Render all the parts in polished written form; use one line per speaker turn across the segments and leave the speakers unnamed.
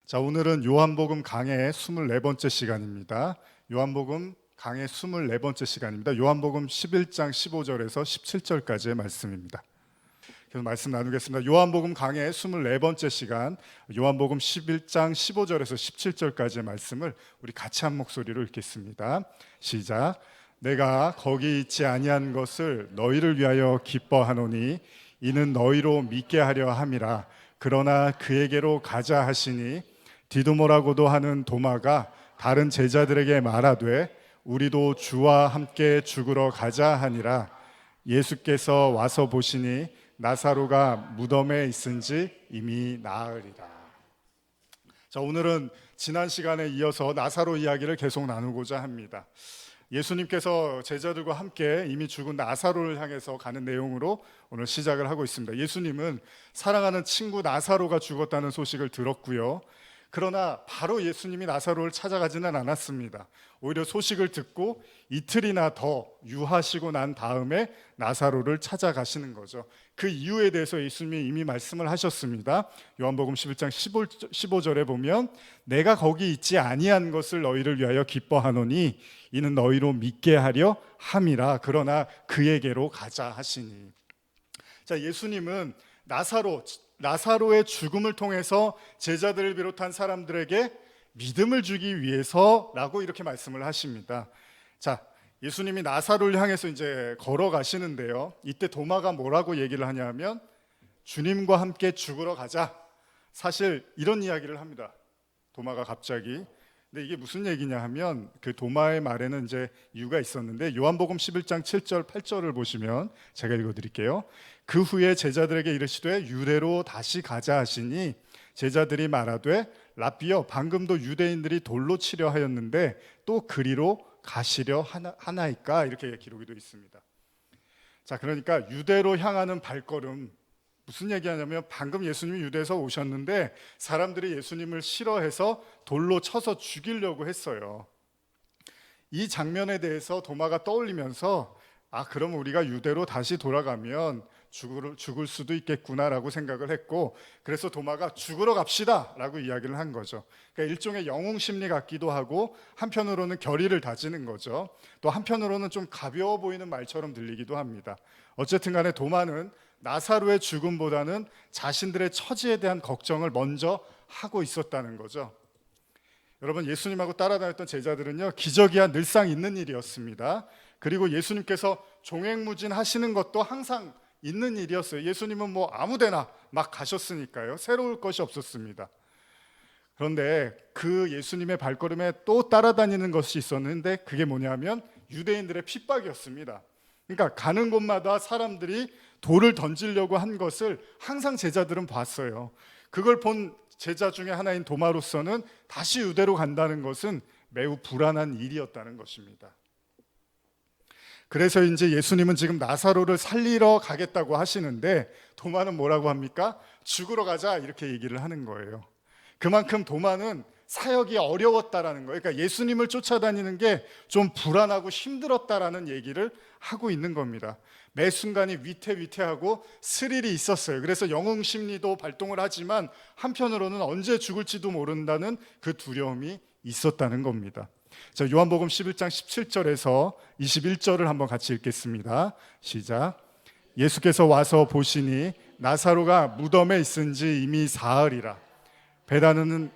자, 오늘은 요한복음 강해 24번째 시간입니다. 요한복음 강해 24번째 시간입니다. 요한복음 11장 15절에서 17절까지의 말씀입니다. 그래서 말씀 나누겠습니다. 요한복음 강해 24번째 시간, 요한복음 11장 15절에서 17절까지의 말씀을 우리 같이 한 목소리로 읽겠습니다. 시작. 내가 거기 있지 아니한 것을 너희를 위하여 기뻐하노니 이는 너희로 믿게 하려 함이라. 그러나 그에게로 가자 하시니 디두모라고도 하는 도마가 다른 제자들에게 말하되 우리도 주와 함께 죽으러 가자 하니라. 예수께서 와서 보시니 나사로가 무덤에 있은지 이미 나으리라. 자, 오늘은 지난 시간에 이어서 나사로 이야기를 계속 나누고자 합니다. 예수님께서 제자들과 함께 이미 죽은 나사로를 향해서 가는 내용으로 오늘 시작을 하고 있습니다. 예수님은 사랑하는 친구 나사로가 죽었다는 소식을 들었고요. 그러나 바로 예수님이 나사로를 찾아가지는 않았습니다. 오히려 소식을 듣고 이틀이나 더 유하시고 난 다음에 나사로를 찾아가시는 거죠. 그 이유에 대해서 예수님이 이미 말씀을 하셨습니다. 요한복음 11장 15절에 보면 내가 거기 있지 아니한 것을 너희를 위하여 기뻐하노니 이는 너희로 믿게 하려 함이라. 그러나 그에게로 가자 하시니. 자, 예수님은 나사로의 죽음을 통해서 제자들을 비롯한 사람들에게 믿음을 주기 위해서라고 이렇게 말씀을 하십니다. 자, 예수님이 나사로를 향해서 이제 걸어가시는데요. 이때 도마가 뭐라고 얘기를 하냐면 주님과 함께 죽으러 가자. 사실 이런 이야기를 합니다. 도마가 갑자기. 근데 이게 무슨 얘기냐 하면 그 도마의 말에는 이제 이유가 있었는데 요한복음 11장 7절 8절을 보시면 제가 읽어드릴게요. 그 후에 제자들에게 이르시되 유대로 다시 가자 하시니 제자들이 말하되 라삐여 방금도 유대인들이 돌로 치려 하였는데 또 그리로 가시려 하나이까. 이렇게 기록이 되어 있습니다. 자, 그러니까 유대로 향하는 발걸음, 무슨 얘기하냐면 방금 예수님이 유대에서 오셨는데 사람들이 예수님을 싫어해서 돌로 쳐서 죽이려고 했어요. 이 장면에 대해서 도마가 떠올리면서 그럼 우리가 유대로 다시 돌아가면 죽을 수도 있겠구나라고 생각을 했고, 그래서 도마가 죽으러 갑시다 라고 이야기를 한 거죠. 그러니까 일종의 영웅 심리 같기도 하고 한편으로는 결의를 다지는 거죠. 또 한편으로는 좀 가벼워 보이는 말처럼 들리기도 합니다. 어쨌든 간에 도마는 나사로의 죽음보다는 자신들의 처지에 대한 걱정을 먼저 하고 있었다는 거죠. 여러분, 예수님하고 따라다녔던 제자들은요, 기적이야 늘상 있는 일이었습니다. 그리고 예수님께서 종횡무진 하시는 것도 항상 있는 일이었어요. 예수님은 뭐 아무데나 막 가셨으니까요. 새로울 것이 없었습니다. 그런데 그 예수님의 발걸음에 또 따라다니는 것이 있었는데 그게 뭐냐면 유대인들의 핍박이었습니다. 그러니까 가는 곳마다 사람들이 돌을 던지려고 한 것을 항상 제자들은 봤어요. 그걸 본 제자 중에 하나인 도마로서는 다시 유대로 간다는 것은 매우 불안한 일이었다는 것입니다. 그래서 이제 예수님은 지금 나사로를 살리러 가겠다고 하시는데 도마는 뭐라고 합니까? 죽으러 가자 이렇게 얘기를 하는 거예요. 그만큼 도마는 사역이 어려웠다라는 거예요. 그러니까 예수님을 쫓아다니는 게 좀 불안하고 힘들었다라는 얘기를 하고 있는 겁니다. 매 순간이 위태위태하고 스릴이 있었어요. 그래서 영웅 심리도 발동을 하지만 한편으로는 언제 죽을지도 모른다는 그 두려움이 있었다는 겁니다. 자, 요한복음 11장 17절에서 21절을 한번 같이 읽겠습니다. 시작. 예수께서 와서 보시니 나사로가 무덤에 있은지 이미 사흘이라. 베다느는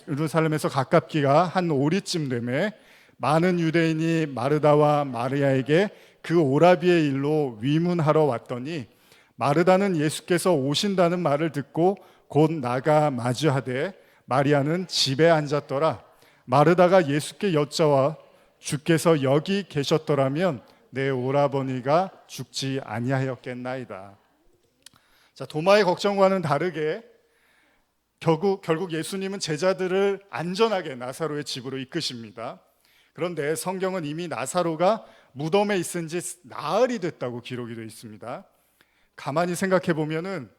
예루살렘에서 가깝기가 한 오리쯤 되매 많은 유대인이 마르다와 마리아에게 그 오라비의 일로 위문하러 왔더니 마르다는 예수께서 오신다는 말을 듣고 곧 나가 맞이하되 마리아는 집에 앉았더라. 마르다가 예수께 여짜와 주께서 여기 계셨더라면 내 오라버니가 죽지 아니하였겠나이다. 자, 도마의 걱정과는 다르게 결국 예수님은 제자들을 안전하게 나사로의 집으로 이끄십니다. 그런데 성경은 이미 나사로가 무덤에 있은 지 나흘이 됐다고 기록이 되어 있습니다. 가만히 생각해 보면은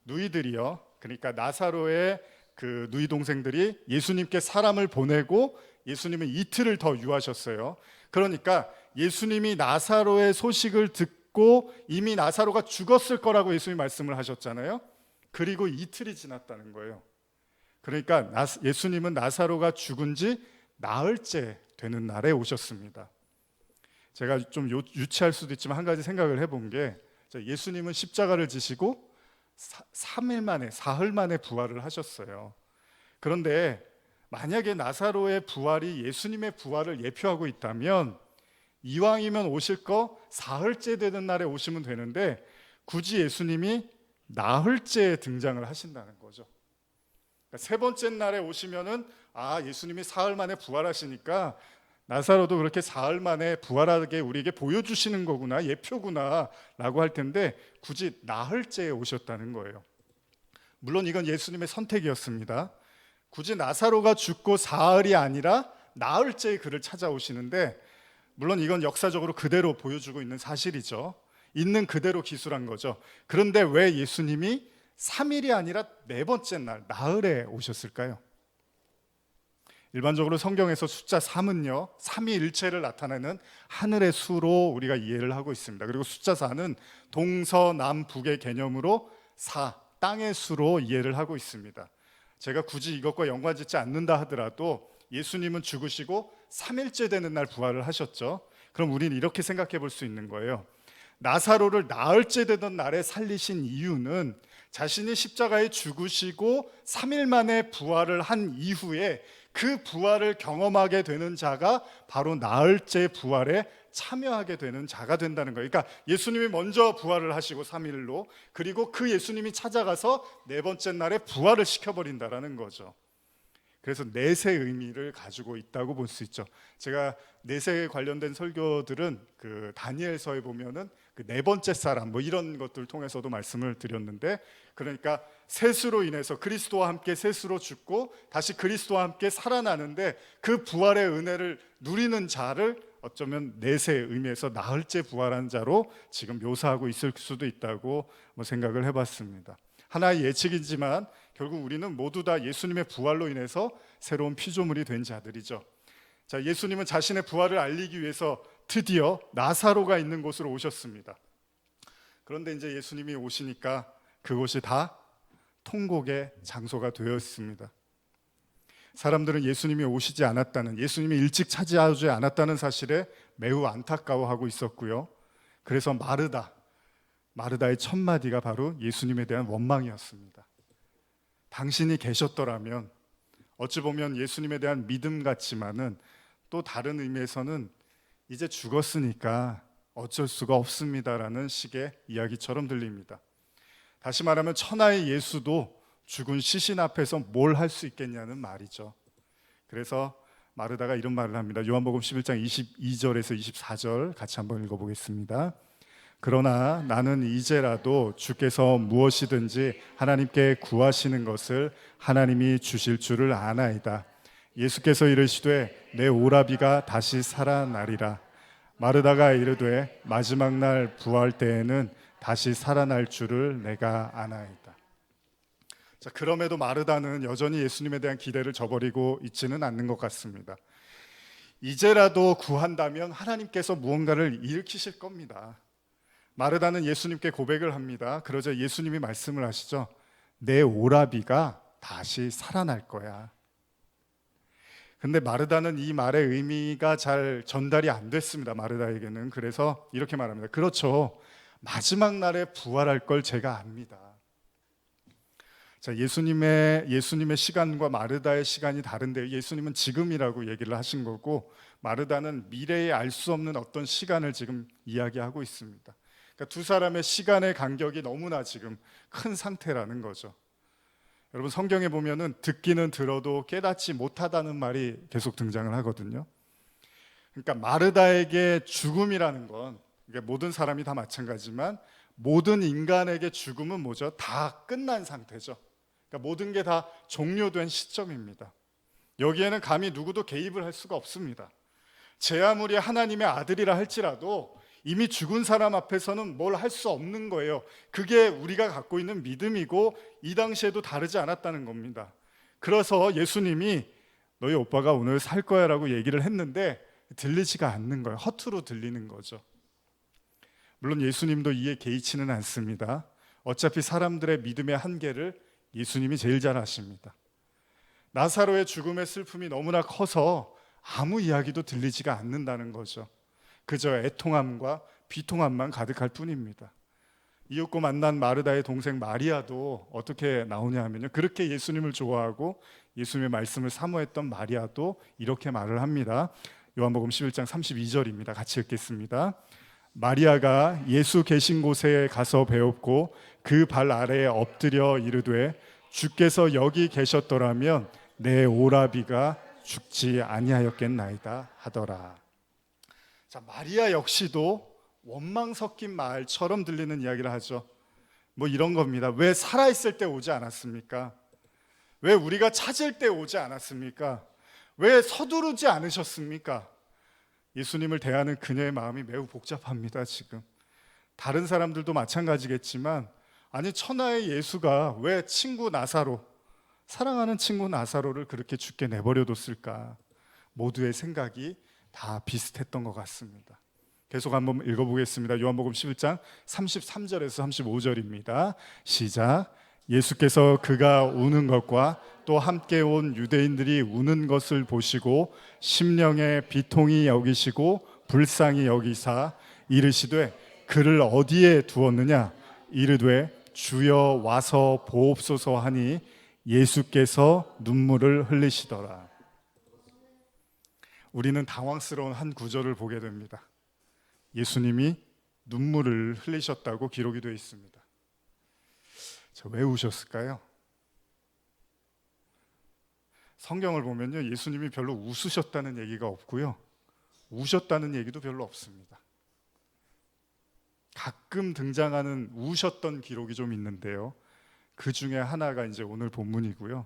누이들이요, 그러니까 나사로의 그 누이 동생들이 예수님께 사람을 보내고 예수님은 이틀을 더 유하셨어요. 그러니까 예수님이 나사로의 소식을 듣고 이미 나사로가 죽었을 거라고 예수님이 말씀을 하셨잖아요. 그리고 이틀이 지났다는 거예요. 그러니까 예수님은 나사로가 죽은 지 나흘째 되는 날에 오셨습니다. 제가 좀 유치할 수도 있지만 한 가지 생각을 해본 게, 예수님은 십자가를 지시고 3일 만에, 사흘 만에 부활을 하셨어요. 그런데 만약에 나사로의 부활이 예수님의 부활을 예표하고 있다면 이왕이면 오실 거 사흘째 되는 날에 오시면 되는데 굳이 예수님이 나흘째에 등장을 하신다는 거죠. 그러니까 세 번째 날에 오시면은 예수님이 사흘 만에 부활하시니까 나사로도 그렇게 사흘 만에 부활하게 우리에게 보여주시는 거구나, 예표구나 라고 할 텐데 굳이 나흘째에 오셨다는 거예요. 물론 이건 예수님의 선택이었습니다. 굳이 나사로가 죽고 사흘이 아니라 나흘째에 그를 찾아오시는데, 물론 이건 역사적으로 그대로 보여주고 있는 사실이죠. 있는 그대로 기술한 거죠. 그런데 왜 예수님이 3일이 아니라 네 번째 날 나흘에 오셨을까요? 일반적으로 성경에서 숫자 3은요, 삼위일체를 나타내는 하늘의 수로 우리가 이해를 하고 있습니다. 그리고 숫자 4는 동서남북의 개념으로 땅의 수로 이해를 하고 있습니다. 제가 굳이 이것과 연관짓지 않는다 하더라도 예수님은 죽으시고 3일째 되는 날 부활을 하셨죠. 그럼 우리는 이렇게 생각해 볼 수 있는 거예요. 나사로를 나흘째 되던 날에 살리신 이유는 자신이 십자가에 죽으시고 3일 만에 부활을 한 이후에 그 부활을 경험하게 되는 자가 바로 나흘째 부활에 참여하게 되는 자가 된다는 거예요. 그러니까 예수님이 먼저 부활을 하시고 3일로, 그리고 그 예수님이 찾아가서 네 번째 날에 부활을 시켜버린다라는 거죠. 그래서 내세 의미를 가지고 있다고 볼 수 있죠. 제가 내세에 관련된 설교들은 그 다니엘서에 보면은 그 네 번째 사람 뭐 이런 것들 통해서도 말씀을 드렸는데, 그러니까 셋으로 인해서 그리스도와 함께 셋으로 죽고 다시 그리스도와 함께 살아나는데 그 부활의 은혜를 누리는 자를 어쩌면 내세의 의미에서 나흘째 부활한 자로 지금 묘사하고 있을 수도 있다고 생각을 해봤습니다. 하나의 예측이지만 결국 우리는 모두 다 예수님의 부활로 인해서 새로운 피조물이 된 자들이죠. 자, 예수님은 자신의 부활을 알리기 위해서 드디어 나사로가 있는 곳으로 오셨습니다. 그런데 이제 예수님이 오시니까 그곳이 다 통곡의 장소가 되었습니다. 사람들은 예수님이 오시지 않았다는, 예수님이 일찍 차지하지 않았다는 사실에 매우 안타까워하고 있었고요. 그래서 마르다의 첫 마디가 바로 예수님에 대한 원망이었습니다. 당신이 계셨더라면, 어찌 보면 예수님에 대한 믿음 같지만은 또 다른 의미에서는 이제 죽었으니까 어쩔 수가 없습니다라는 식의 이야기처럼 들립니다. 다시 말하면 천하의 예수도 죽은 시신 앞에서 뭘 할 수 있겠냐는 말이죠. 그래서 마르다가 이런 말을 합니다. 요한복음 11장 22절에서 24절 같이 한번 읽어보겠습니다. 그러나 나는 이제라도 주께서 무엇이든지 하나님께 구하시는 것을 하나님이 주실 줄을 아나이다. 예수께서 이르시되 내 오라비가 다시 살아나리라. 마르다가 이르되 마지막 날 부활 때에는 다시 살아날 줄을 내가 아나이다. 자, 그럼에도 마르다는 여전히 예수님에 대한 기대를 저버리고 있지는 않는 것 같습니다. 이제라도 구한다면 하나님께서 무언가를 일으키실 겁니다. 마르다는 예수님께 고백을 합니다. 그러자 예수님이 말씀을 하시죠. 내 오라비가 다시 살아날 거야. 근데 마르다는 이 말의 의미가 잘 전달이 안 됐습니다. 마르다에게는. 그래서 이렇게 말합니다. 그렇죠. 마지막 날에 부활할 걸 제가 압니다. 자, 예수님의 시간과 마르다의 시간이 다른데 예수님은 지금이라고 얘기를 하신 거고 마르다는 미래에 알 수 없는 어떤 시간을 지금 이야기하고 있습니다. 그러니까 두 사람의 시간의 간격이 너무나 지금 큰 상태라는 거죠. 여러분, 성경에 보면은 듣기는 들어도 깨닫지 못하다는 말이 계속 등장을 하거든요. 그러니까 마르다에게 죽음이라는 건, 모든 사람이 다 마찬가지지만 모든 인간에게 죽음은 뭐죠? 다 끝난 상태죠. 그러니까 모든 게 다 종료된 시점입니다. 여기에는 감히 누구도 개입을 할 수가 없습니다. 제 아무리 하나님의 아들이라 할지라도 이미 죽은 사람 앞에서는 뭘 할 수 없는 거예요. 그게 우리가 갖고 있는 믿음이고 이 당시에도 다르지 않았다는 겁니다. 그래서 예수님이 너희 오빠가 오늘 살 거야 라고 얘기를 했는데 들리지가 않는 거예요. 허투루 들리는 거죠. 물론 예수님도 이에 개의치는 않습니다. 어차피 사람들의 믿음의 한계를 예수님이 제일 잘 아십니다. 나사로의 죽음의 슬픔이 너무나 커서 아무 이야기도 들리지가 않는다는 거죠. 그저 애통함과 비통함만 가득할 뿐입니다. 이윽고 만난 마르다의 동생 마리아도 어떻게 나오냐 하면요, 그렇게 예수님을 좋아하고 예수님의 말씀을 사모했던 마리아도 이렇게 말을 합니다. 요한복음 11장 32절입니다. 같이 읽겠습니다. 마리아가 예수 계신 곳에 가서 배웠고 그 발 아래에 엎드려 이르되 주께서 여기 계셨더라면 내 오라비가 죽지 아니하였겠나이다 하더라. 자, 마리아 역시도 원망 섞인 말처럼 들리는 이야기를 하죠. 뭐 이런 겁니다. 왜 살아있을 때 오지 않았습니까? 왜 우리가 찾을 때 오지 않았습니까? 왜 서두르지 않으셨습니까? 예수님을 대하는 그녀의 마음이 매우 복잡합니다. 지금 다른 사람들도 마찬가지겠지만, 아니 천하의 예수가 왜 친구 나사로, 사랑하는 친구 나사로를 그렇게 죽게 내버려뒀을까? 모두의 생각이 다 비슷했던 것 같습니다. 계속 한번 읽어보겠습니다. 요한복음 11장 33절에서 35절입니다. 시작. 예수께서 그가 우는 것과 또 함께 온 유대인들이 우는 것을 보시고 심령에 비통히 여기시고 불쌍히 여기사 이르시되 그를 어디에 두었느냐? 이르되 주여 와서 보옵소서 하니 예수께서 눈물을 흘리시더라. 우리는 당황스러운 한 구절을 보게 됩니다. 예수님이 눈물을 흘리셨다고 기록이 되어 있습니다. 왜 우셨을까요? 성경을 보면요, 예수님이 별로 웃으셨다는 얘기가 없고요, 우셨다는 얘기도 별로 없습니다. 가끔 등장하는 우셨던 기록이 좀 있는데요, 그 중에 하나가 이제 오늘 본문이고요.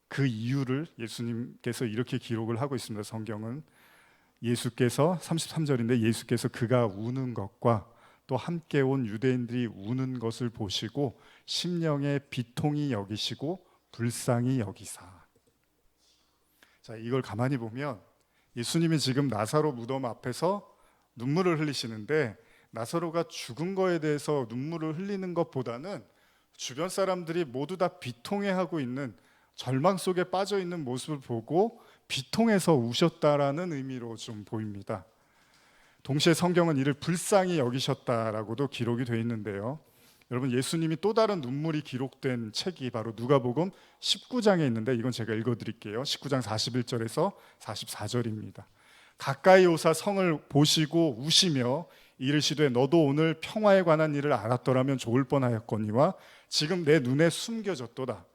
그 이유를 예수님께서 이렇게 기록을 하고 있습니다. 성경은 예수께서 33절인데 예수께서 그가 우는 것과 또 함께 온 유대인들이 우는 것을 보시고 심령에 비통히 여기시고 불쌍히 여기사. 자, 이걸 가만히 보면 예수님이 지금 나사로 무덤 앞에서 눈물을 흘리시는데, 나사로가 죽은 거에 대해서 눈물을 흘리는 것보다는 주변 사람들이 모두 다 비통해하고 있는, 절망 속에 빠져 있는 모습을 보고 비통해서 우셨다라는 의미로 좀 보입니다. 동시에 성경은 이를 불쌍히 여기셨다라고도 기록이 되어 있는데요, 여러분, 예수님이 또 다른 눈물이 기록된 책이 바로 누가복음 19장에 있는데, 이건 제가 읽어드릴게요. 19장 41절에서 44절입니다. 가까이 오사 성을 보시고 우시며 이르시되 너도 오늘 평화에 관한 일을 알았더라면 좋을 뻔하였거니와 지금 내 눈에 숨겨졌도다.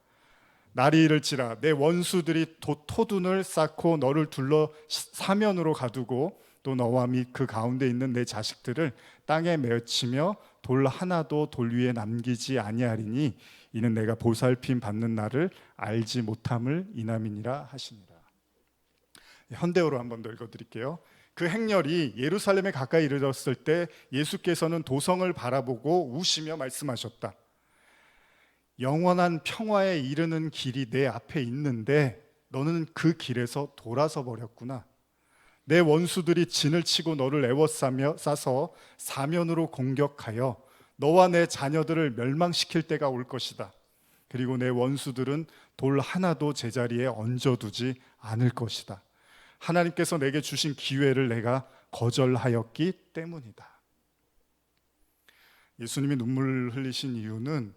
날이 이를지라 내 원수들이 토둔을 쌓고 너를 둘러 사면으로 가두고 또 너와 및 그 가운데 있는 내 자식들을 땅에 맺히며 돌 하나도 돌 위에 남기지 아니하리니 이는 내가 보살핌 받는 날을 알지 못함을 인함이니라 하시니라. 현대어로 한 번 더 읽어드릴게요. 그 행렬이 예루살렘에 가까이 이르렀을 때 예수께서는 도성을 바라보고 우시며 말씀하셨다. 영원한 평화에 이르는 길이 내 앞에 있는데 너는 그 길에서 돌아서 버렸구나. 내 원수들이 진을 치고 너를 싸서 사면으로 공격하여 너와 내 자녀들을 멸망시킬 때가 올 것이다. 그리고 내 원수들은 돌 하나도 제자리에 얹어두지 않을 것이다. 하나님께서 내게 주신 기회를 내가 거절하였기 때문이다. 예수님이 눈물 흘리신 이유는,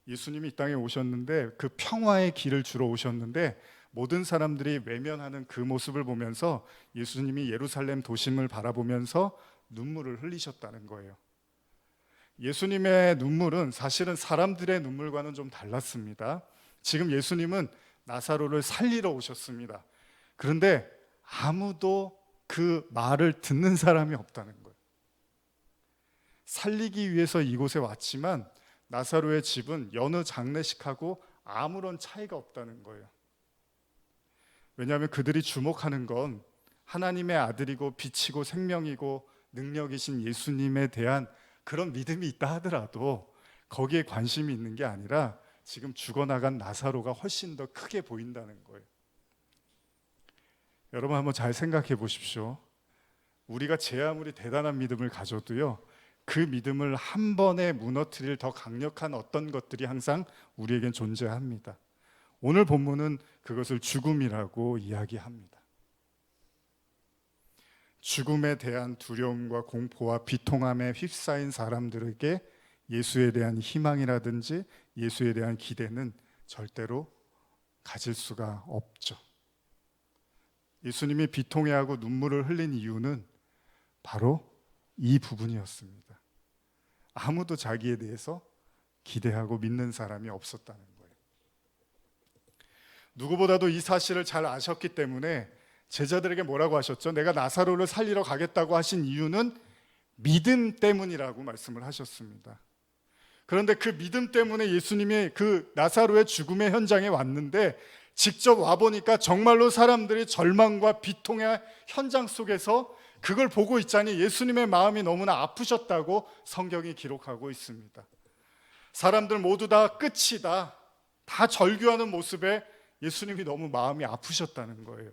예수님이 이 땅에 오셨는데 그 평화의 길을 주러 오셨는데 모든 사람들이 외면하는 그 모습을 보면서 예수님이 예루살렘 도심을 바라보면서 눈물을 흘리셨다는 거예요. 예수님의 눈물은 사실은 사람들의 눈물과는 좀 달랐습니다. 지금 예수님은 나사로를 살리러 오셨습니다. 그런데 아무도 그 말을 듣는 사람이 없다는 거예요. 살리기 위해서 이곳에 왔지만 나사로의 집은 여느 장례식하고 아무런 차이가 없다는 거예요. 왜냐하면 그들이 주목하는 건 하나님의 아들이고 빛이고 생명이고 능력이신 예수님에 대한 그런 믿음이 있다 하더라도 거기에 관심이 있는 게 아니라 지금 죽어나간 나사로가 훨씬 더 크게 보인다는 거예요. 여러분 한번 잘 생각해 보십시오. 우리가 제 아무리 대단한 믿음을 가져도요, 그 믿음을 한 번에 무너뜨릴 더 강력한 어떤 것들이 항상 우리에겐 존재합니다. 오늘 본문은 그것을 죽음이라고 이야기합니다. 죽음에 대한 두려움과 공포와 비통함에 휩싸인 사람들에게 예수에 대한 희망이라든지 예수에 대한 기대는 절대로 가질 수가 없죠. 예수님이 비통해하고 눈물을 흘린 이유는 바로 이 부분이었습니다. 아무도 자기에 대해서 기대하고 믿는 사람이 없었다는 거예요. 누구보다도 이 사실을 잘 아셨기 때문에 제자들에게 뭐라고 하셨죠? 내가 나사로를 살리러 가겠다고 하신 이유는 믿음 때문이라고 말씀을 하셨습니다. 그런데 그 믿음 때문에 예수님이 그 나사로의 죽음의 현장에 왔는데 직접 와보니까 정말로 사람들이 절망과 비통의 현장 속에서 그걸 보고 있자니 예수님의 마음이 너무나 아프셨다고 성경이 기록하고 있습니다. 사람들 모두 다 끝이다, 다 절규하는 모습에 예수님이 너무 마음이 아프셨다는 거예요.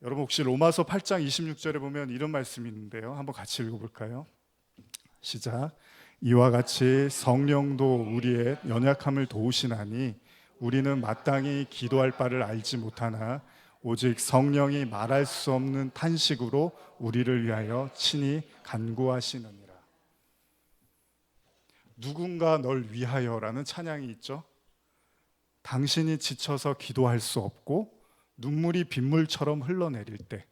여러분 혹시 로마서 8장 26절에 보면 이런 말씀이 있는데요, 한번 같이 읽어볼까요? 시작. 이와 같이 성령도 우리의 연약함을 도우시나니 우리는 마땅히 기도할 바를 알지 못하나 오직 성령이 말할 수 없는 탄식으로 우리를 위하여 친히 간구하시느니라. 누군가 널 위하여라는 찬양이 있죠. 당신이 지쳐서 기도할 수 없고 눈물이 빗물처럼 흘러내릴 때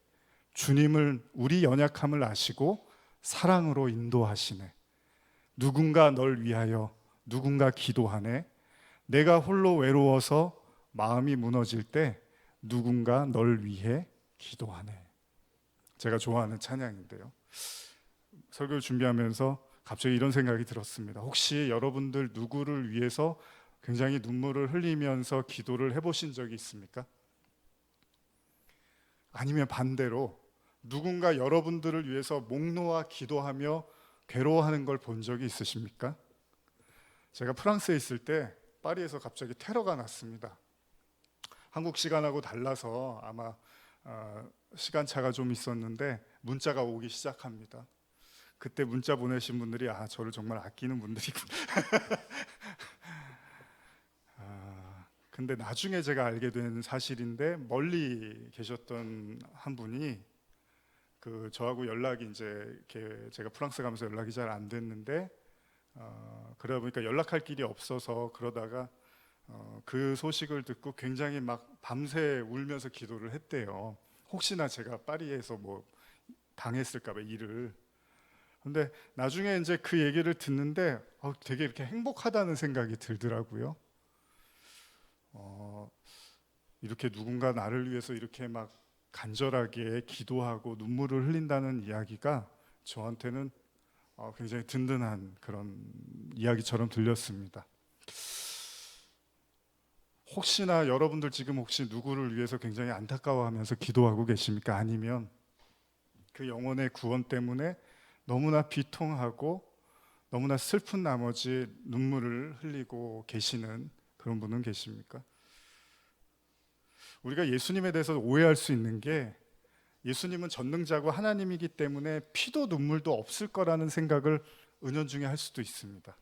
주님을 우리 연약함을 아시고 사랑으로 인도하시네. 누군가 널 위하여 누군가 기도하네. 내가 홀로 외로워서 마음이 무너질 때 누군가 널 위해 기도하네. 제가 좋아하는 찬양인데요, 설교를 준비하면서 갑자기 이런 생각이 들었습니다. 혹시 여러분들 누구를 위해서 굉장히 눈물을 흘리면서 기도를 해보신 적이 있습니까? 아니면 반대로 누군가 여러분들을 위해서 목 놓아 기도하며 괴로워하는 걸 본 적이 있으십니까? 제가 프랑스에 있을 때 파리에서 갑자기 테러가 났습니다. 한국 시간하고 달라서 아마 시간차가 좀 있었는데 문자가 오기 시작합니다. 그때 문자 보내신 분들이 저를 정말 아끼는 분들이구나. 근데 나중에 제가 알게 된 사실인데, 멀리 계셨던 한 분이 저하고 연락이 이제 제가 프랑스 가면서 연락이 잘 안 됐는데 그러다 보니까 연락할 길이 없어서 그러다가 그 소식을 듣고 굉장히 막 밤새 울면서 기도를 했대요. 혹시나 제가 파리에서 뭐 당했을까 봐 일을. 근데 나중에 이제 그 얘기를 듣는데 되게 이렇게 행복하다는 생각이 들더라고요. 이렇게 누군가 나를 위해서 이렇게 막 간절하게 기도하고 눈물을 흘린다는 이야기가 저한테는 굉장히 든든한 그런 이야기처럼 들렸습니다. 혹시나 여러분들 지금 혹시 누구를 위해서 굉장히 안타까워하면서 기도하고 계십니까? 아니면 그 영혼의 구원 때문에 너무나 비통하고 너무나 슬픈 나머지 눈물을 흘리고 계시는 그런 분은 계십니까? 우리가 예수님에 대해서 오해할 수 있는 게, 예수님은 전능자고 하나님이기 때문에 피도 눈물도 없을 거라는 생각을 은연중에 할 수도 있습니다.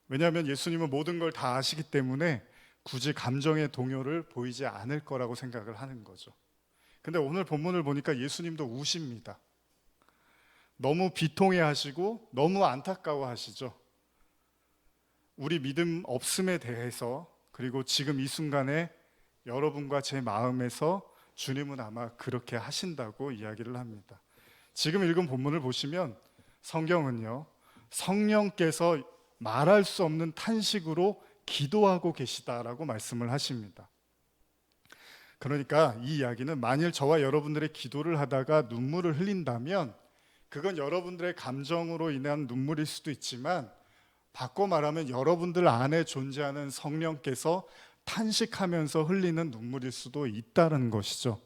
왜냐하면 예수님은 모든 걸 다 아시기 때문에 굳이 감정의 동요를 보이지 않을 거라고 생각을 하는 거죠. 근데 오늘 본문을 보니까 예수님도 우십니다. 너무 비통해 하시고 너무 안타까워 하시죠. 우리 믿음 없음에 대해서, 그리고 지금 이 순간에 여러분과 제 마음에서 주님은 아마 그렇게 하신다고 이야기를 합니다. 지금 읽은 본문을 보시면 성경은요, 성령께서 말할 수 없는 탄식으로 기도하고 계시다라고 말씀을 하십니다. 그러니까 이 이야기는 만일 저와 여러분들의 기도를 하다가 눈물을 흘린다면 그건 여러분들의 감정으로 인한 눈물일 수도 있지만, 바꿔 말하면 여러분들 안에 존재하는 성령께서 탄식하면서 흘리는 눈물일 수도 있다는 것이죠.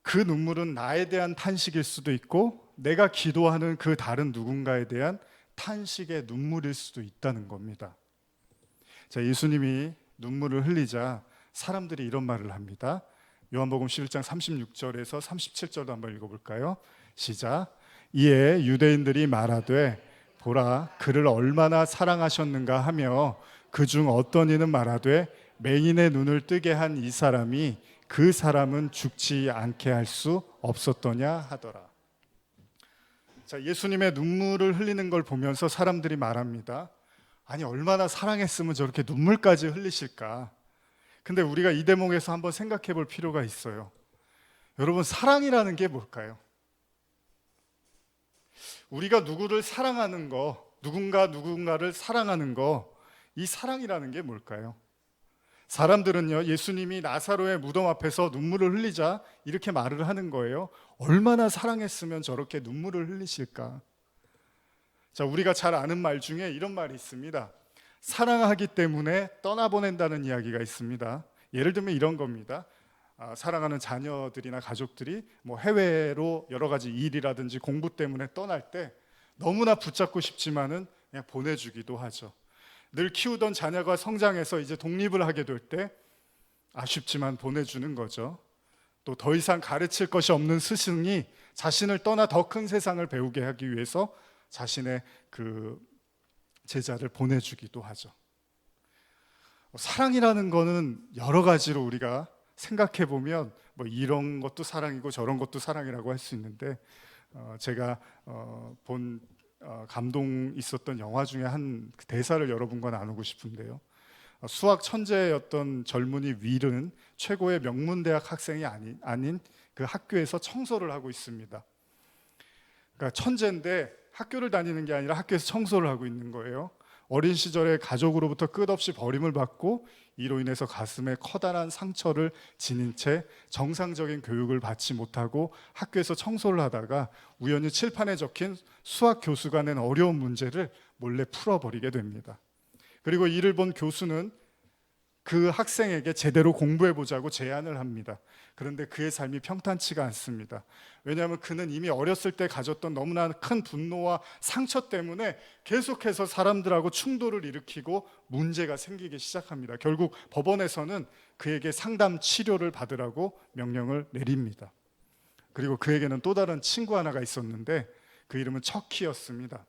그 눈물은 나에 대한 탄식일 수도 있고 내가 기도하는 그 다른 누군가에 대한 탄식의 눈물일 수도 있다는 겁니다. 자, 예수님이 눈물을 흘리자 사람들이 이런 말을 합니다. 요한복음 11장 36절에서 37절도 한번 읽어볼까요? 시작. 이에 유대인들이 말하되 보라 그를 얼마나 사랑하셨는가 하며 그중 어떤 이는 말하되 맹인의 눈을 뜨게 한 이 사람이 그 사람은 죽지 않게 할 수 없었더냐 하더라. 자, 예수님의 눈물을 흘리는 걸 보면서 사람들이 말합니다. 아니 얼마나 사랑했으면 저렇게 눈물까지 흘리실까. 근데 우리가 이 대목에서 한번 생각해 볼 필요가 있어요. 여러분, 사랑이라는 게 뭘까요? 우리가 누구를 사랑하는 거, 누군가를 사랑하는 거, 이 사랑이라는 게 뭘까요? 사람들은요, 예수님이 나사로의 무덤 앞에서 눈물을 흘리자 이렇게 말을 하는 거예요. 얼마나 사랑했으면 저렇게 눈물을 흘리실까? 자, 우리가 잘 아는 말 중에 이런 말이 있습니다. 사랑하기 때문에 떠나보낸다는 이야기가 있습니다. 예를 들면 이런 겁니다. 사랑하는 자녀들이나 가족들이 뭐 해외로 여러 가지 일이라든지 공부 때문에 떠날 때 너무나 붙잡고 싶지만은 그냥 보내주기도 하죠. 늘 키우던 자녀가 성장해서 이제 독립을 하게 될 때 아쉽지만 보내주는 거죠. 또 더 이상 가르칠 것이 없는 스승이 자신을 떠나 더 큰 세상을 배우게 하기 위해서 자신의 그 제자를 보내주기도 하죠. 사랑이라는 거는 여러 가지로 우리가 생각해 보면 뭐 이런 것도 사랑이고 저런 것도 사랑이라고 할 수 있는데 제가 본 감동 있었던 영화 중에 한 대사를 여러분과 나누고 싶은데요. 수학 천재였던 젊은이 윌은 최고의 명문대학 학생이 아닌 그 학교에서 청소를 하고 있습니다. 그러니까 천재인데 학교를 다니는 게 아니라 학교에서 청소를 하고 있는 거예요. 어린 시절에 가족으로부터 끝없이 버림을 받고 이로 인해서 가슴에 커다란 상처를 지닌 채 정상적인 교육을 받지 못하고 학교에서 청소를 하다가 우연히 칠판에 적힌 수학 교수가 낸 어려운 문제를 몰래 풀어버리게 됩니다. 그리고 이를 본 교수는 그 학생에게 제대로 공부해보자고 제안을 합니다. 그런데 그의 삶이 평탄치가 않습니다. 왜냐하면 그는 이미 어렸을 때 가졌던 너무나 큰 분노와 상처 때문에 계속해서 사람들하고 충돌을 일으키고 문제가 생기기 시작합니다. 결국 법원에서는 그에게 상담 치료를 받으라고 명령을 내립니다. 그리고 그에게는 또 다른 친구 하나가 있었는데 그 이름은 척키였습니다.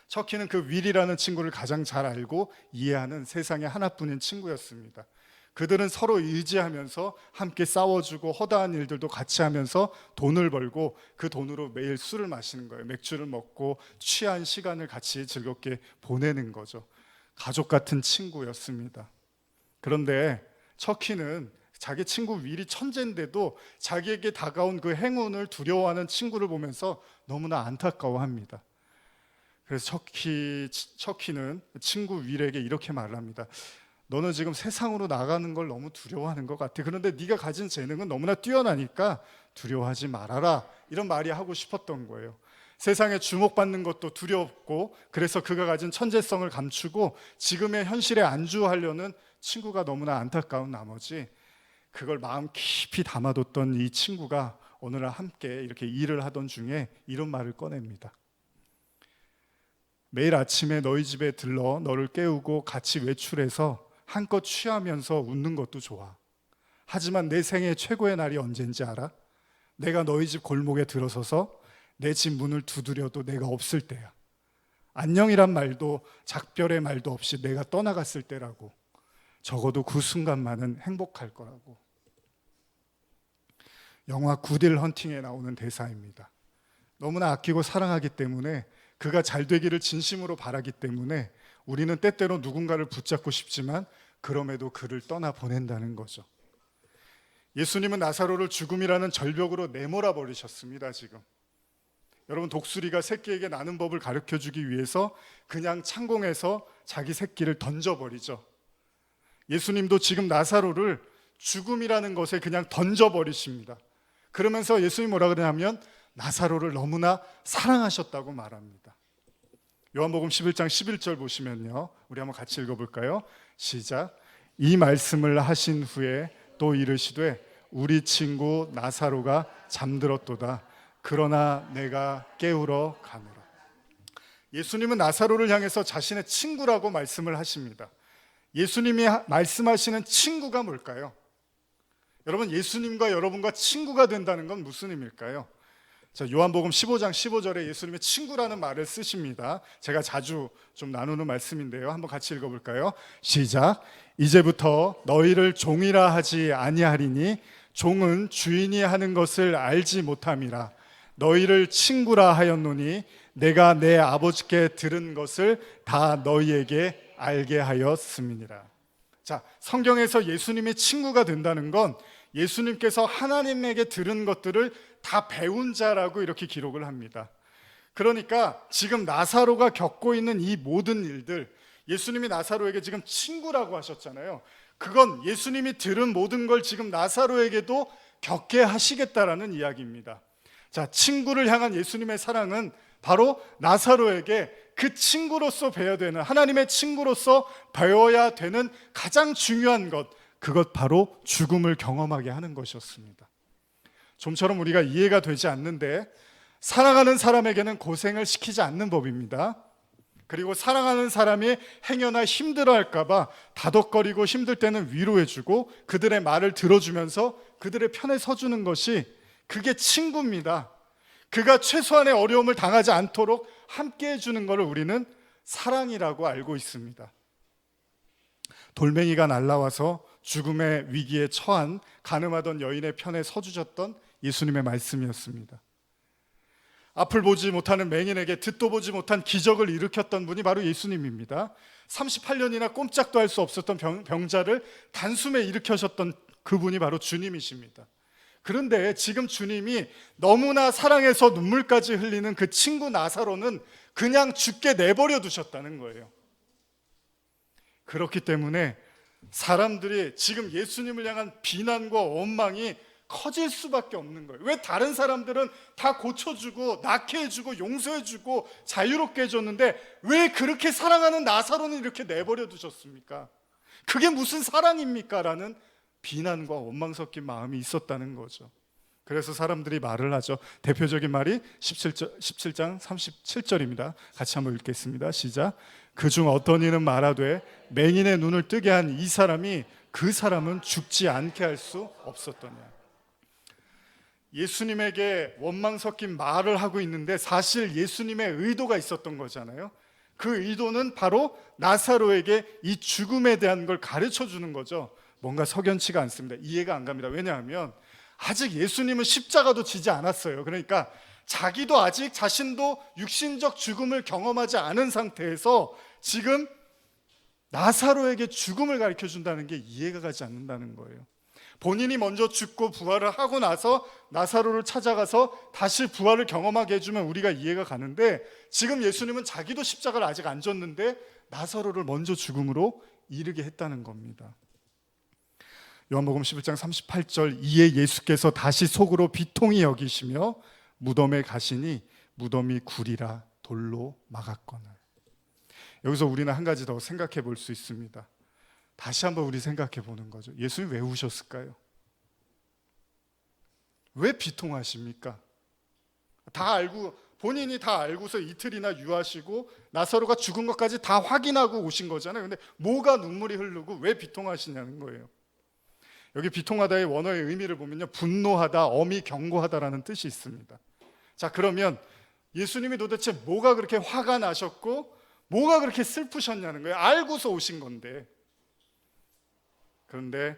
척키는 그 윌이라는 친구를 가장 잘 알고 이해하는 세상에 하나뿐인 친구였습니다. 그들은 서로 의지하면서 함께 싸워주고 허다한 일들도 같이 하면서 돈을 벌고 그 돈으로 매일 술을 마시는 거예요. 맥주를 먹고 취한 시간을 같이 즐겁게 보내는 거죠. 가족 같은 친구였습니다. 그런데 척키는 자기 친구 윌이 천재인데도 자기에게 다가온 그 행운을 두려워하는 친구를 보면서 너무나 안타까워합니다. 그래서 척키는 친구 윌에게 이렇게 말을 합니다. 너는 지금 세상으로 나가는 걸 너무 두려워하는 것 같아. 그런데 네가 가진 재능은 너무나 뛰어나니까 두려워하지 말아라. 이런 말이 하고 싶었던 거예요. 세상에 주목받는 것도 두렵고 그래서 그가 가진 천재성을 감추고 지금의 현실에 안주하려는 친구가 너무나 안타까운 나머지 그걸 마음 깊이 담아뒀던 이 친구가 어느 날 함께 이렇게 일을 하던 중에 이런 말을 꺼냅니다. 매일 아침에 너희 집에 들러 너를 깨우고 같이 외출해서 한껏 취하면서 웃는 것도 좋아. 하지만 내 생애 최고의 날이 언젠지 알아? 내가 너희 집 골목에 들어서서 내 집 문을 두드려도 내가 없을 때야. 안녕이란 말도 작별의 말도 없이 내가 떠나갔을 때라고. 적어도 그 순간만은 행복할 거라고. 영화 굿윌 헌팅에 나오는 대사입니다. 너무나 아끼고 사랑하기 때문에 그가 잘 되기를 진심으로 바라기 때문에 우리는 때때로 누군가를 붙잡고 싶지만 그럼에도 그를 떠나보낸다는 거죠. 예수님은 나사로를 죽음이라는 절벽으로 내몰아 버리셨습니다. 지금 여러분, 독수리가 새끼에게 나는 법을 가르쳐주기 위해서 그냥 창공에서 자기 새끼를 던져버리죠. 예수님도 지금 나사로를 죽음이라는 것에 그냥 던져버리십니다. 그러면서 예수님이 뭐라 그러냐면 나사로를 너무나 사랑하셨다고 말합니다. 요한복음 11장 11절 보시면요, 우리 한번 같이 읽어볼까요? 시작. 이 말씀을 하신 후에 또 이르시되 우리 친구 나사로가 잠들었도다. 그러나 내가 깨우러 가노라. 예수님은 나사로를 향해서 자신의 친구라고 말씀을 하십니다. 예수님이 말씀하시는 친구가 뭘까요? 여러분, 예수님과 여러분과 친구가 된다는 건 무슨 의미일까요? 자, 요한복음 15장 15절에 예수님의 친구라는 말을 쓰십니다. 제가 자주 좀 나누는 말씀인데요. 한번 같이 읽어볼까요? 시작. 이제부터 너희를 종이라 하지 아니하리니 종은 주인이 하는 것을 알지 못함이라. 너희를 친구라 하였노니 내가 내 아버지께 들은 것을 다 너희에게 알게 하였음이니라. 자, 성경에서 예수님이 친구가 된다는 건 예수님께서 하나님에게 들은 것들을 다 배운 자라고 이렇게 기록을 합니다. 그러니까 지금 나사로가 겪고 있는 이 모든 일들, 예수님이 나사로에게 지금 친구라고 하셨잖아요. 그건 예수님이 들은 모든 걸 지금 나사로에게도 겪게 하시겠다라는 이야기입니다. 자, 친구를 향한 예수님의 사랑은 바로 나사로에게 그 친구로서 배워야 되는, 하나님의 친구로서 배워야 되는 가장 중요한 것, 그것 바로 죽음을 경험하게 하는 것이었습니다. 좀처럼 우리가 이해가 되지 않는데 사랑하는 사람에게는 고생을 시키지 않는 법입니다. 그리고 사랑하는 사람이 행여나 힘들어할까 봐 다독거리고 힘들 때는 위로해주고 그들의 말을 들어주면서 그들의 편에 서주는 것이, 그게 친구입니다. 그가 최소한의 어려움을 당하지 않도록 함께 해주는 것을 우리는 사랑이라고 알고 있습니다. 돌멩이가 날라와서 죽음의 위기에 처한 가늠하던 여인의 편에 서주셨던 예수님의 말씀이었습니다. 앞을 보지 못하는 맹인에게 듣도 보지 못한 기적을 일으켰던 분이 바로 예수님입니다. 38년이나 꼼짝도 할 수 없었던 병자를 단숨에 일으키셨던 그분이 바로 주님이십니다. 그런데 지금 주님이 너무나 사랑해서 눈물까지 흘리는 그 친구 나사로는 그냥 죽게 내버려 두셨다는 거예요. 그렇기 때문에 사람들이 지금 예수님을 향한 비난과 원망이 커질 수밖에 없는 거예요. 왜 다른 사람들은 다 고쳐주고 낫게 해주고 용서해주고 자유롭게 해줬는데 왜 그렇게 사랑하는 나사로는 이렇게 내버려 두셨습니까? 그게 무슨 사랑입니까? 라는 비난과 원망 섞인 마음이 있었다는 거죠. 그래서 사람들이 말을 하죠. 대표적인 말이 17장 37절입니다. 같이 한번 읽겠습니다. 시작. 그중 어떤 이는 말하되 맹인의 눈을 뜨게 한 이 사람이 그 사람은 죽지 않게 할 수 없었더냐. 예수님에게 원망 섞인 말을 하고 있는데 사실 예수님의 의도가 있었던 거잖아요. 그 의도는 바로 나사로에게 이 죽음에 대한 걸 가르쳐 주는 거죠. 뭔가 석연치가 않습니다. 이해가 안 갑니다. 왜냐하면 아직 예수님은 십자가도 지지 않았어요. 그러니까 자기도 아직 자신도 육신적 죽음을 경험하지 않은 상태에서 지금 나사로에게 죽음을 가르쳐 준다는 게 이해가 가지 않는다는 거예요. 본인이 먼저 죽고 부활을 하고 나서 나사로를 찾아가서 다시 부활을 경험하게 해주면 우리가 이해가 가는데, 지금 예수님은 자기도 십자가를 아직 안 졌는데 나사로를 먼저 죽음으로 이르게 했다는 겁니다. 요한복음 11장 38절, 이에 예수께서 다시 속으로 비통히 여기시며 무덤에 가시니 무덤이 굴이라 돌로 막았거늘. 여기서 우리는 한 가지 더 생각해 볼 수 있습니다. 다시 한번 우리 생각해 보는 거죠. 예수님 왜 우셨을까요? 왜 비통하십니까? 다 알고, 본인이 다 알고서 이틀이나 유하시고 나사로가 죽은 것까지 다 확인하고 오신 거잖아요. 근데 뭐가 눈물이 흐르고 왜 비통하시냐는 거예요. 여기 비통하다의 원어의 의미를 보면요, 분노하다, 엄히 경고하다라는 뜻이 있습니다. 자, 그러면 예수님이 도대체 뭐가 그렇게 화가 나셨고 뭐가 그렇게 슬프셨냐는 거예요. 알고서 오신 건데. 그런데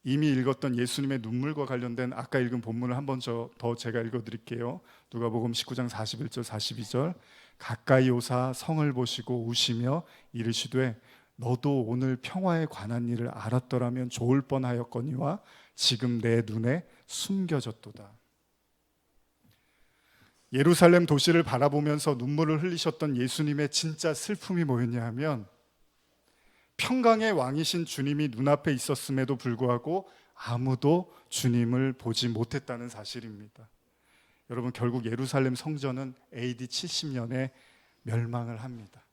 이미 읽었던 예수님의 눈물과 관련된 아까 읽은 본문을 한 번 더 제가 읽어드릴게요. 누가복음 19장 41절 42절. 가까이 오사 성을 보시고 우시며 이르시되 너도 오늘 평화에 관한 일을 알았더라면 좋을 뻔하였거니와 지금 내 눈에 숨겨졌도다. 예루살렘 도시를 바라보면서 눈물을 흘리셨던 예수님의 진짜 슬픔이 뭐였냐 하면, 평강의 왕이신 주님이 눈앞에 있었음에도 불구하고 아무도 주님을 보지 못했다는 사실입니다. 여러분, 결국 예루살렘 성전은 AD 70년에 멸망을 합니다.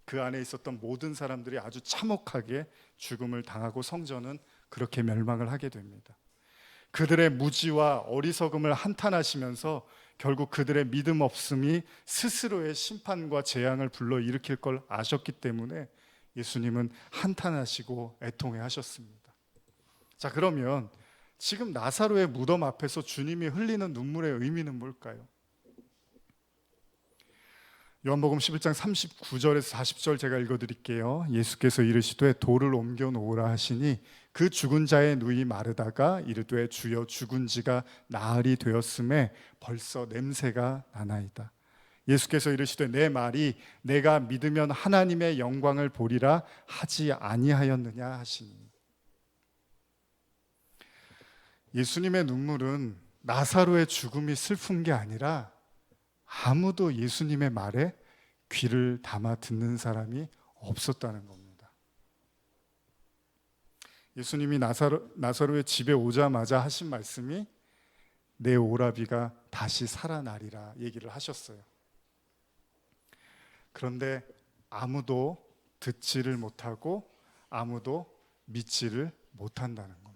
그 안에 있었던 모든 사람들이 아주 참혹하게 죽음을 당하고 성전은 그렇게 멸망을 하게 됩니다. 그들의 무지와 어리석음을 한탄하시면서 결국 그들의 믿음 없음이 스스로의 심판과 재앙을 불러일으킬 걸 아셨기 때문에 예수님은 한탄하시고 애통해 하셨습니다. 자, 그러면 지금 나사로의 무덤 앞에서 주님이 흘리는 눈물의 의미는 뭘까요? 요한복음 11장 39절에서 40절 제가 읽어드릴게요. 예수께서 이르시되 돌을 옮겨 놓으라 하시니 그 죽은 자의 누이 마르다가 이르되 주여 죽은 지가 나흘이 되었음에 벌써 냄새가 나나이다. 예수께서 이르시되 내 말이 내가 믿으면 하나님의 영광을 보리라 하지 아니하였느냐 하시니. 예수님의 눈물은 나사로의 죽음이 슬픈 게 아니라 아무도 예수님의 말에 귀를 담아 듣는 사람이 없었다는 겁니다. 예수님이 나사로의 집에 오자마자 하신 말씀이 내 오라비가 다시 살아나리라 얘기를 하셨어요. 그런데 아무도 듣지를 못하고 아무도 믿지를 못한다는 겁니다.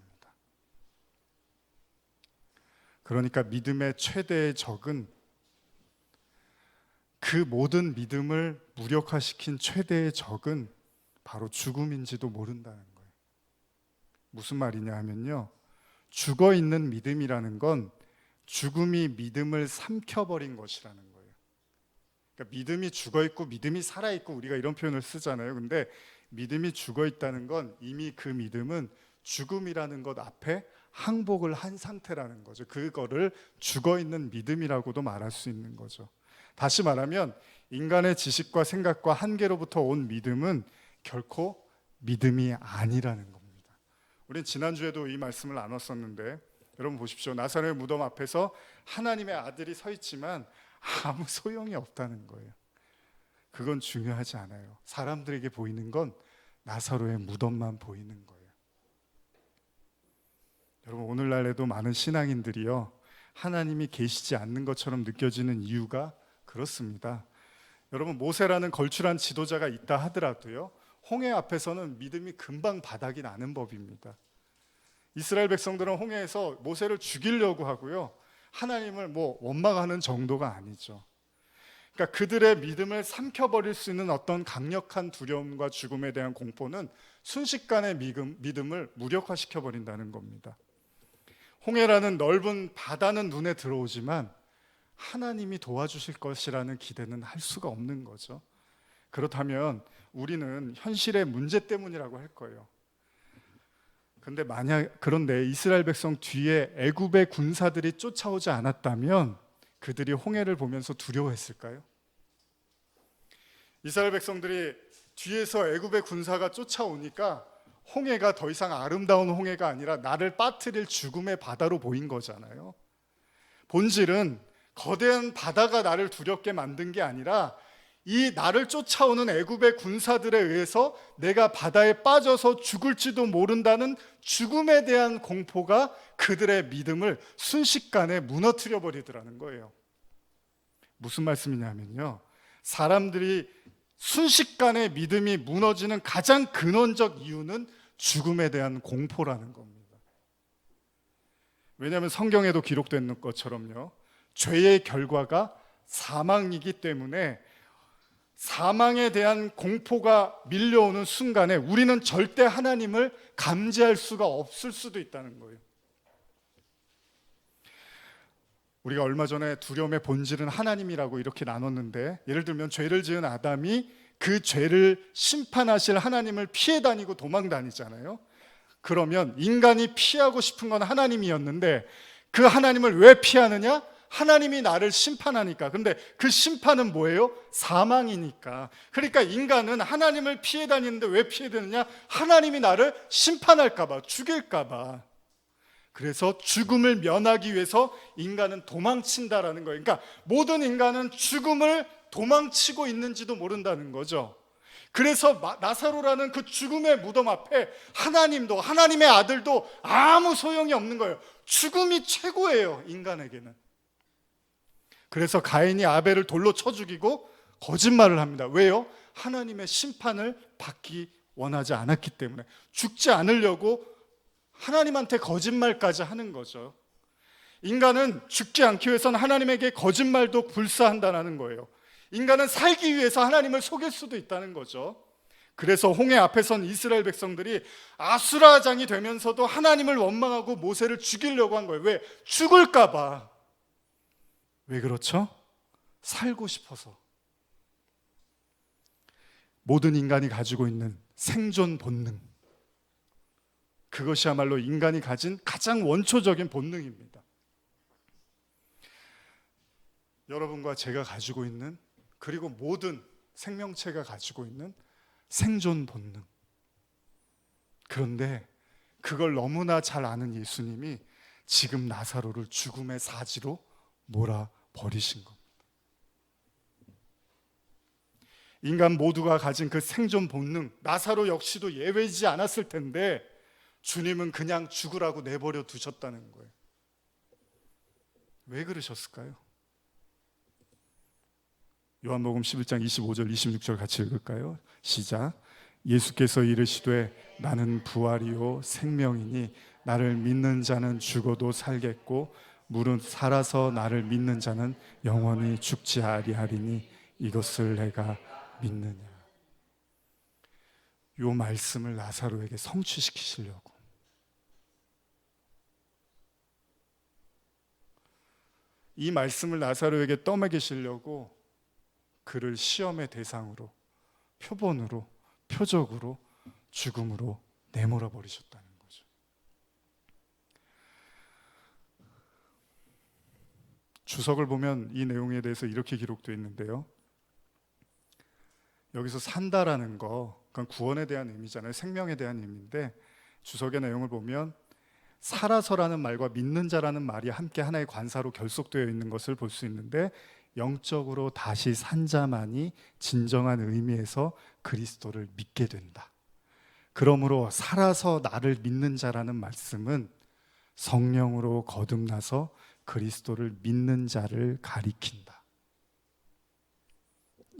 그러니까 믿음의 최대의 적은 그 모든 믿음을 무력화시킨 최대의 적은 바로 죽음인지도 모른다는 거예요. 무슨 말이냐 하면요, 죽어 있는 믿음이라는 건 죽음이 믿음을 삼켜버린 것이라는 거예요. 그러니까 믿음이 죽어 있고 믿음이 살아 있고 우리가 이런 표현을 쓰잖아요. 근데 믿음이 죽어 있다는 건 이미 그 믿음은 죽음이라는 것 앞에 항복을 한 상태라는 거죠. 그거를 죽어 있는 믿음이라고도 말할 수 있는 거죠. 다시 말하면 인간의 지식과 생각과 한계로부터 온 믿음은 결코 믿음이 아니라는 겁니다. 우린 지난주에도 이 말씀을 나눴었는데 여러분 보십시오. 나사로의 무덤 앞에서 하나님의 아들이 서 있지만 아무 소용이 없다는 거예요. 그건 중요하지 않아요. 사람들에게 보이는 건 나사로의 무덤만 보이는 거예요. 여러분 오늘날에도 많은 신앙인들이요, 하나님이 계시지 않는 것처럼 느껴지는 이유가 그렇습니다. 여러분 모세라는 걸출한 지도자가 있다 하더라도요, 홍해 앞에서는 믿음이 금방 바닥이 나는 법입니다. 이스라엘 백성들은 홍해에서 모세를 죽이려고 하고요, 하나님을 원망하는 정도가 아니죠. 그러니까 그들의 믿음을 삼켜버릴 수 있는 어떤 강력한 두려움과 죽음에 대한 공포는 순식간에 믿음을 무력화시켜버린다는 겁니다. 홍해라는 넓은 바다는 눈에 들어오지만 하나님이 도와주실 것이라는 기대는 할 수가 없는 거죠. 그렇다면 우리는 현실의 문제 때문이라고 할 거예요. 그런데 이스라엘 백성 뒤에 애굽의 군사들이 쫓아오지 않았다면 그들이 홍해를 보면서 두려워했을까요? 이스라엘 백성들이 뒤에서 애굽의 군사가 쫓아오니까 홍해가 더 이상 아름다운 홍해가 아니라 나를 빠뜨릴 죽음의 바다로 보인 거잖아요. 본질은 거대한 바다가 나를 두렵게 만든 게 아니라 이 나를 쫓아오는 애굽의 군사들에 의해서 내가 바다에 빠져서 죽을지도 모른다는 죽음에 대한 공포가 그들의 믿음을 순식간에 무너뜨려 버리더라는 거예요. 무슨 말씀이냐면요, 사람들이 순식간에 믿음이 무너지는 가장 근원적 이유는 죽음에 대한 공포라는 겁니다. 왜냐하면 성경에도 기록된 것처럼요, 죄의 결과가 사망이기 때문에 사망에 대한 공포가 밀려오는 순간에 우리는 절대 하나님을 감지할 수가 없을 수도 있다는 거예요. 우리가 얼마 전에 두려움의 본질은 하나님이라고 이렇게 나눴는데, 예를 들면 죄를 지은 아담이 그 죄를 심판하실 하나님을 피해 다니고 도망 다니잖아요. 그러면 인간이 피하고 싶은 건 하나님이었는데 그 하나님을 왜 피하느냐? 하나님이 나를 심판하니까. 근데 그 심판은 뭐예요? 사망이니까. 그러니까 인간은 하나님을 피해 다니는데 왜 피해 다니냐? 하나님이 나를 심판할까 봐, 죽일까 봐. 그래서 죽음을 면하기 위해서 인간은 도망친다라는 거예요. 그러니까 모든 인간은 죽음을 도망치고 있는지도 모른다는 거죠. 그래서 나사로라는 그 죽음의 무덤 앞에 하나님도, 하나님의 아들도 아무 소용이 없는 거예요. 죽음이 최고예요, 인간에게는. 그래서 가인이 아벨을 돌로 쳐 죽이고 거짓말을 합니다. 왜요? 하나님의 심판을 받기 원하지 않았기 때문에. 죽지 않으려고 하나님한테 거짓말까지 하는 거죠. 인간은 죽지 않기 위해서는 하나님에게 거짓말도 불사한다는 거예요. 인간은 살기 위해서 하나님을 속일 수도 있다는 거죠. 그래서 홍해 앞에 선 이스라엘 백성들이 아수라장이 되면서도 하나님을 원망하고 모세를 죽이려고 한 거예요. 왜? 죽을까 봐. 왜 그렇죠? 살고 싶어서. 모든 인간이 가지고 있는 생존 본능, 그것이야말로 인간이 가진 가장 원초적인 본능입니다. 여러분과 제가 가지고 있는, 그리고 모든 생명체가 가지고 있는 생존 본능. 그런데 그걸 너무나 잘 아는 예수님이 지금 나사로를 죽음의 사지로 몰아버리신 겁니다. 인간 모두가 가진 그 생존 본능, 나사로 역시도 예외이지 않았을 텐데 주님은 그냥 죽으라고 내버려 두셨다는 거예요. 왜 그러셨을까요? 요한복음 11장 25절 26절 같이 읽을까요? 시작. 예수께서 이르시되 나는 부활이요 생명이니 나를 믿는 자는 죽어도 살겠고 무릇 살아서 나를 믿는 자는 영원히 죽지 아니하리니 이것을 내가 믿느냐. 요 말씀을 나사로에게 성취시키시려고, 이 말씀을 나사로에게 떠먹이시려고 그를 시험의 대상으로, 표본으로, 표적으로 죽음으로 내몰아 버리셨다는 거죠. 주석을 보면 이 내용에 대해서 이렇게 기록되어 있는데요. 여기서 산다라는 거, 그건 구원에 대한 의미잖아요. 생명에 대한 의미인데 주석의 내용을 보면 살아서라는 말과 믿는 자라는 말이 함께 하나의 관사로 결속되어 있는 것을 볼 수 있는데, 영적으로 다시 산 자만이 진정한 의미에서 그리스도를 믿게 된다. 그러므로 살아서 나를 믿는 자라는 말씀은 성령으로 거듭나서 그리스도를 믿는 자를 가리킨다.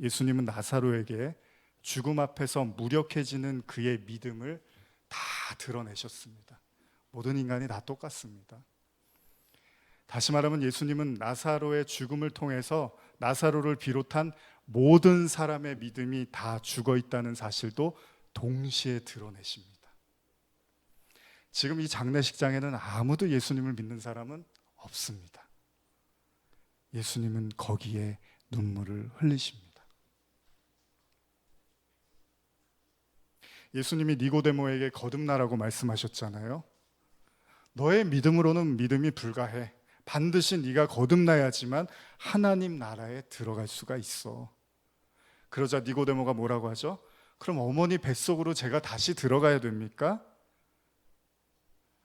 예수님은 나사로에게 죽음 앞에서 무력해지는 그의 믿음을 다 드러내셨습니다. 모든 인간이 다 똑같습니다. 다시 말하면 예수님은 나사로의 죽음을 통해서 나사로를 비롯한 모든 사람의 믿음이 다 죽어 있다는 사실도 동시에 드러내십니다. 지금 이 장례식장에는 아무도 예수님을 믿는 사람은 없습니다. 예수님은 거기에 눈물을 흘리십니다. 예수님이 니고데모에게 거듭나라고 말씀하셨잖아요. 너의 믿음으로는 믿음이 불가해. 반드시 네가 거듭나야지만 하나님 나라에 들어갈 수가 있어. 그러자 니고데모가 뭐라고 하죠? 그럼 어머니 뱃속으로 제가 다시 들어가야 됩니까?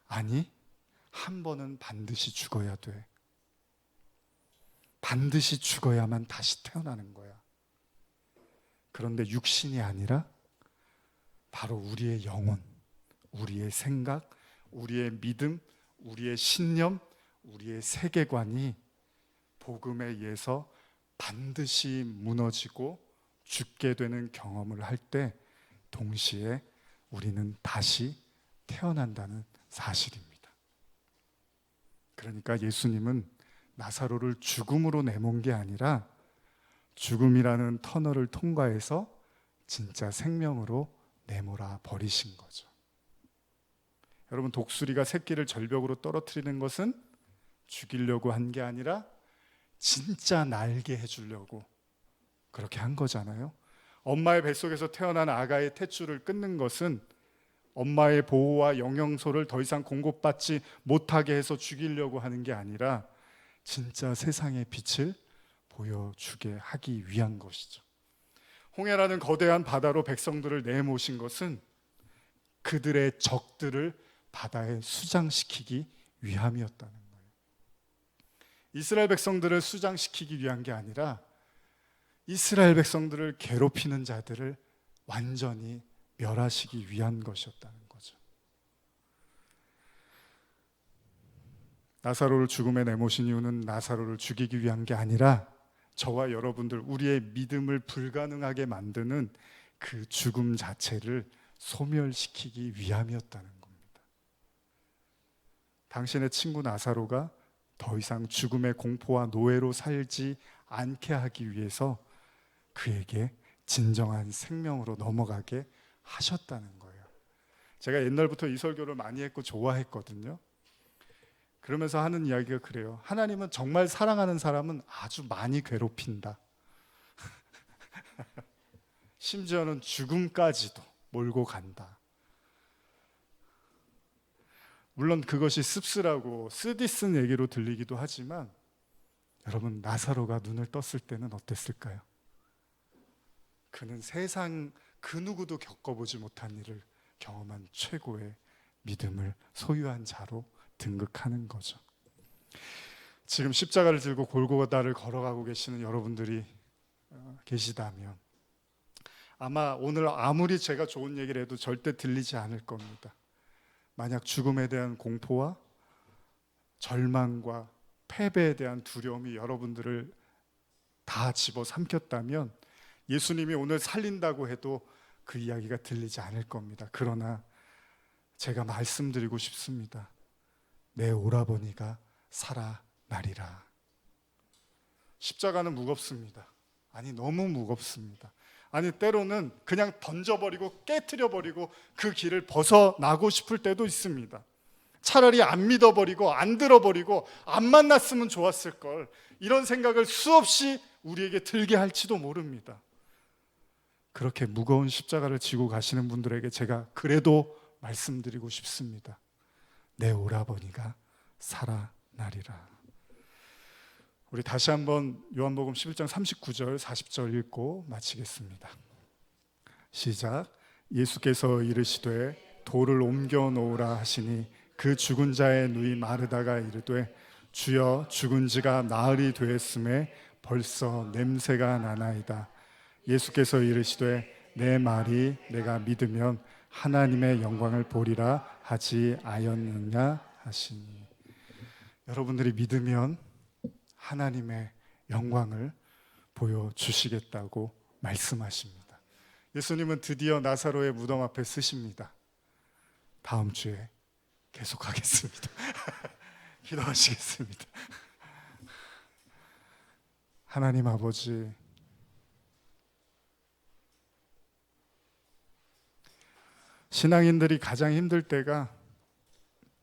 아니, 한 번은 반드시 죽어야 돼. 반드시 죽어야만 다시 태어나는 거야. 그런데 육신이 아니라 바로 우리의 영혼, 우리의 생각, 우리의 믿음, 우리의 신념, 우리의 세계관이 복음에 의해서 반드시 무너지고 죽게 되는 경험을 할 때 동시에 우리는 다시 태어난다는 사실입니다. 그러니까 예수님은 나사로를 죽음으로 내몬 게 아니라 죽음이라는 터널을 통과해서 진짜 생명으로 내몰아 버리신 거죠. 여러분, 독수리가 새끼를 절벽으로 떨어뜨리는 것은 죽이려고 한 게 아니라 진짜 날게 해주려고 그렇게 한 거잖아요. 엄마의 뱃속에서 태어난 아가의 탯줄을 끊는 것은 엄마의 보호와 영양소를 더 이상 공급받지 못하게 해서 죽이려고 하는 게 아니라 진짜 세상의 빛을 보여주게 하기 위한 것이죠. 홍해라는 거대한 바다로 백성들을 내모신 것은 그들의 적들을 바다에 수장시키기 위함이었다는 거예요. 이스라엘 백성들을 수장시키기 위한 게 아니라 이스라엘 백성들을 괴롭히는 자들을 완전히 멸하시기 위한 것이었다는 거죠. 나사로를 죽음에 내모신 이유는 나사로를 죽이기 위한 게 아니라 저와 여러분들, 우리의 믿음을 불가능하게 만드는 그 죽음 자체를 소멸시키기 위함이었다는 겁니다. 당신의 친구 나사로가 더 이상 죽음의 공포와 노예로 살지 않게 하기 위해서 그에게 진정한 생명으로 넘어가게 하셨다는 거예요. 제가 옛날부터 이 설교를 많이 했고 좋아했거든요. 그러면서 하는 이야기가 그래요. 하나님은 정말 사랑하는 사람은 아주 많이 괴롭힌다. 심지어는 죽음까지도 몰고 간다. 물론 그것이 씁쓸하고 쓰디쓴 얘기로 들리기도 하지만 여러분, 나사로가 눈을 떴을 때는 어땠을까요? 그는 세상 그 누구도 겪어보지 못한 일을 경험한 최고의 믿음을 소유한 자로 등극하는 거죠. 지금 십자가를 들고 골고다를 걸어가고 계시는 여러분들이 계시다면 아마 오늘 아무리 제가 좋은 얘기를 해도 절대 들리지 않을 겁니다. 만약 죽음에 대한 공포와 절망과 패배에 대한 두려움이 여러분들을 다 집어삼켰다면 예수님이 오늘 살린다고 해도 그 이야기가 들리지 않을 겁니다. 그러나 제가 말씀드리고 싶습니다. 내 오라버니가 살아나리라. 십자가는 무겁습니다. 아니, 너무 무겁습니다. 아니, 때로는 그냥 던져버리고 깨트려버리고 그 길을 벗어나고 싶을 때도 있습니다. 차라리 안 믿어버리고 안 들어버리고 안 만났으면 좋았을 걸, 이런 생각을 수없이 우리에게 들게 할지도 모릅니다. 그렇게 무거운 십자가를 지고 가시는 분들에게 제가 그래도 말씀드리고 싶습니다. 내 오라버니가 살아나리라. 우리 다시 한번 요한복음 11장 39절 40절 읽고 마치겠습니다. 시작. 예수께서 이르시되 돌을 옮겨 놓으라 하시니 그 죽은 자의 누이 마르다가 이르되 주여, 죽은 지가 나흘이 되었음에 벌써 냄새가 나나이다. 예수께서 이르시되 내 말이 내가 믿으면 하나님의 영광을 보리라 하지 아였느냐 하시니. 여러분들이 믿으면 하나님의 영광을 보여주시겠다고 말씀하십니다. 예수님은 드디어 나사로의 무덤 앞에 서십니다. 다음 주에 계속하겠습니다. 기도하시겠습니다. 하나님 아버지, 신앙인들이 가장 힘들 때가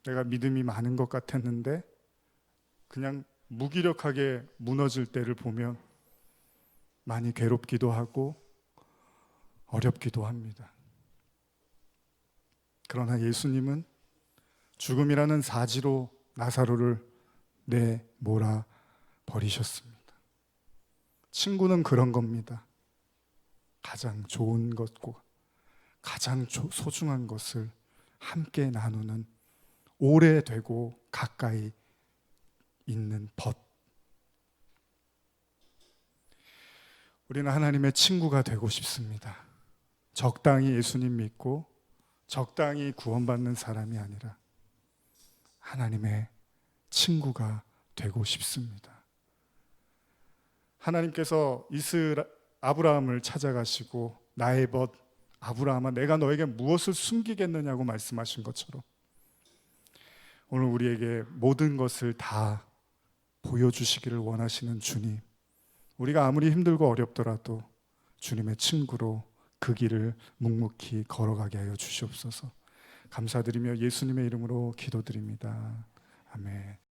내가 믿음이 많은 것 같았는데 그냥 무기력하게 무너질 때를 보면 많이 괴롭기도 하고 어렵기도 합니다. 그러나 예수님은 죽음이라는 사지로 나사로를 내몰아 버리셨습니다. 친구는 그런 겁니다. 가장 좋은 것과 가장 소중한 것을 함께 나누는, 오래되고 가까이 있는 벗. 우리는 하나님의 친구가 되고 싶습니다. 적당히 예수님 믿고 적당히 구원받는 사람이 아니라 하나님의 친구가 되고 싶습니다. 하나님께서 아브라함을 찾아가시고 나의 벗 아브라함아, 내가 너에게 무엇을 숨기겠느냐고 말씀하신 것처럼 오늘 우리에게 모든 것을 다 보여주시기를 원하시는 주님, 우리가 아무리 힘들고 어렵더라도 주님의 친구로 그 길을 묵묵히 걸어가게 하여 주시옵소서. 감사드리며 예수님의 이름으로 기도드립니다. 아멘.